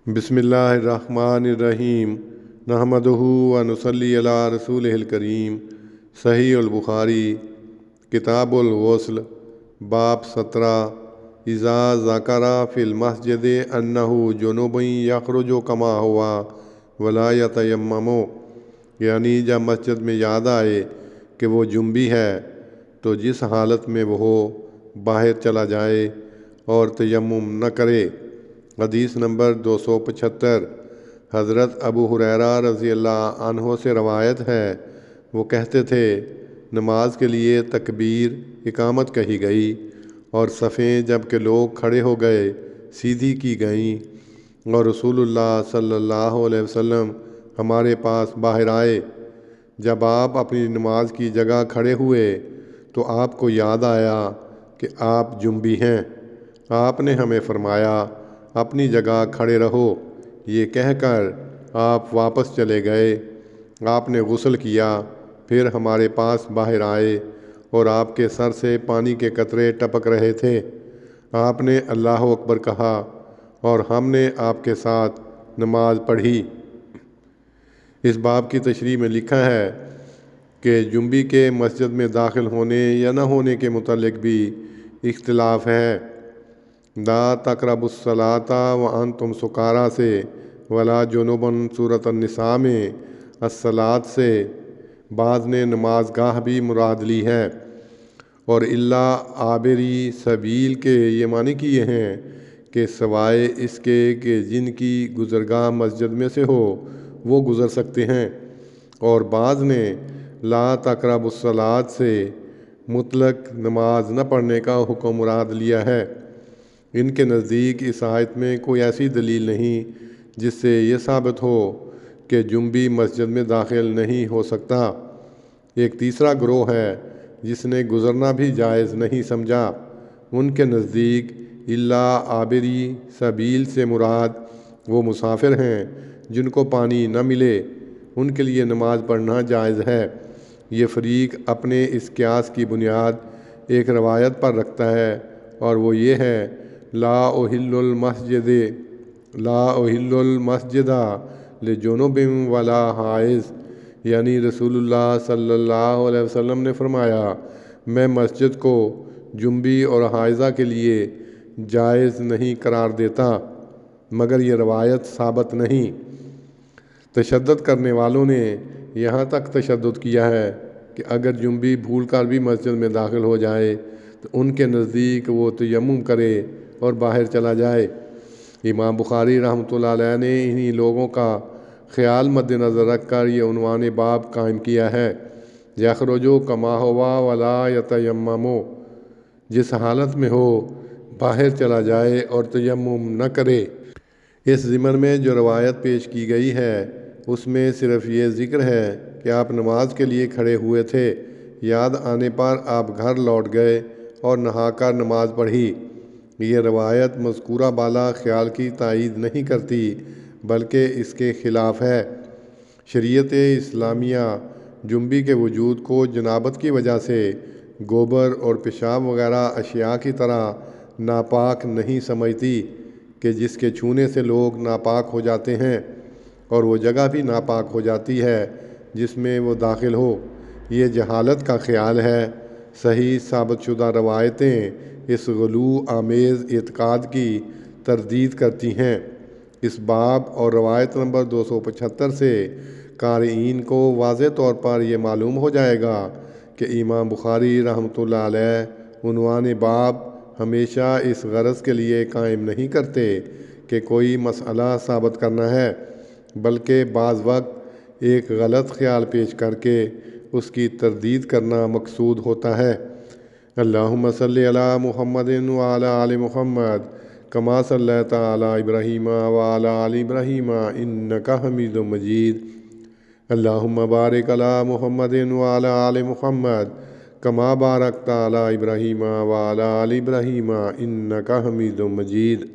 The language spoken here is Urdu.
بسم اللہ الرحمن الرحیم نحمدہ و نصلی علی رسولہ الکریم۔ صحیح البخاری کتاب الغسل باب 17 اذا ذکر فی المسجد انہ جنوب یخرج کما ہوا ولا یتیمم، یعنی جب مسجد میں یاد آئے کہ وہ جنبی ہے تو جس حالت میں وہ ہو باہر چلا جائے اور تیمم نہ کرے۔ حدیث نمبر 275۔ حضرت ابو ہریرہ رضی اللہ عنہ سے روایت ہے، وہ کہتے تھے نماز کے لیے تکبیر اقامت کہی گئی اور صفیں جب کہ لوگ کھڑے ہو گئے سیدھی کی گئیں اور رسول اللہ صلی اللہ علیہ وسلم ہمارے پاس باہر آئے۔ جب آپ اپنی نماز کی جگہ کھڑے ہوئے تو آپ کو یاد آیا کہ آپ جنبی ہیں۔ آپ نے ہمیں فرمایا اپنی جگہ کھڑے رہو، یہ کہہ کر آپ واپس چلے گئے۔ آپ نے غسل کیا، پھر ہمارے پاس باہر آئے اور آپ کے سر سے پانی کے قطرے ٹپک رہے تھے۔ آپ نے اللہ اکبر کہا اور ہم نے آپ کے ساتھ نماز پڑھی۔ اس باب کی تشریح میں لکھا ہے کہ جنبی کے مسجد میں داخل ہونے یا نہ ہونے کے متعلق بھی اختلاف ہے۔ لا تقربوا الصلاۃ وانتم سکارا سے ولا جنبا سورۃ النساء میں الصلاۃ سے بعض نے نماز گاہ بھی مراد لی ہے، اور الا عابری سبیل کے یہ معنی کیے ہیں کہ سوائے اس کے کہ جن کی گزرگاہ مسجد میں سے ہو وہ گزر سکتے ہیں، اور بعض نے لا تقربوا الصلاۃ سے مطلق نماز نہ پڑھنے کا حکم مراد لیا ہے۔ ان کے نزدیک اس آیت میں کوئی ایسی دلیل نہیں جس سے یہ ثابت ہو کہ جنبی مسجد میں داخل نہیں ہو سکتا۔ ایک تیسرا گروہ ہے جس نے گزرنا بھی جائز نہیں سمجھا۔ ان کے نزدیک الا عابری سبیل سے مراد وہ مسافر ہیں جن کو پانی نہ ملے، ان کے لیے نماز پڑھنا جائز ہے۔ یہ فریق اپنے اس قیاس کی بنیاد ایک روایت پر رکھتا ہے، اور وہ یہ ہے لا احل المسجد لجنب ولا حائض، یعنی رسول اللہ صلی اللہ علیہ وسلم نے فرمایا میں مسجد کو جنبی اور حائضہ کے لیے جائز نہیں قرار دیتا، مگر یہ روایت ثابت نہیں۔ تشدد کرنے والوں نے یہاں تک تشدد کیا ہے کہ اگر جنبی بھول کر بھی مسجد میں داخل ہو جائے تو ان کے نزدیک وہ تیمم کرے اور باہر چلا جائے۔ امام بخاری رحمۃ اللہ علیہ نے انہی لوگوں کا خیال مد نظر رکھ کر یہ عنوان باب قائم کیا ہے، یخرجو کما ہوا ولا یتیمم، جس حالت میں ہو باہر چلا جائے اور تیمم نہ کرے۔ اس ضمن میں جو روایت پیش کی گئی ہے اس میں صرف یہ ذکر ہے کہ آپ نماز کے لیے کھڑے ہوئے تھے، یاد آنے پر آپ گھر لوٹ گئے اور نہا کر نماز پڑھی۔ یہ روایت مذکورہ بالا خیال کی تائید نہیں کرتی بلکہ اس کے خلاف ہے۔ شریعت اسلامیہ جنبی کے وجود کو جنابت کی وجہ سے گوبر اور پیشاب وغیرہ اشیاء کی طرح ناپاک نہیں سمجھتی کہ جس کے چھونے سے لوگ ناپاک ہو جاتے ہیں، اور وہ جگہ بھی ناپاک ہو جاتی ہے جس میں وہ داخل ہو۔ یہ جہالت کا خیال ہے۔ صحیح ثابت شدہ روایتیں اس غلو آمیز اعتقاد کی تردید کرتی ہیں۔ اس باب اور روایت نمبر 275 سے قارئین کو واضح طور پر یہ معلوم ہو جائے گا کہ امام بخاری رحمۃ اللہ علیہ عنوان باب ہمیشہ اس غرض کے لیے قائم نہیں کرتے کہ کوئی مسئلہ ثابت کرنا ہے، بلکہ بعض وقت ایک غلط خیال پیش کر کے اس کی تردید کرنا مقصود ہوتا ہے۔ اللہم صلی علی محمد وعلی آل محمد کما صلیت علی ابراہیم وعلی آل ابراہیم انک حمید مجید۔ اللہم بارک علی محمد وعلی آل محمد کما بارکت علی ابراہیم وعلی آل ابراہیم انک حمید مجید۔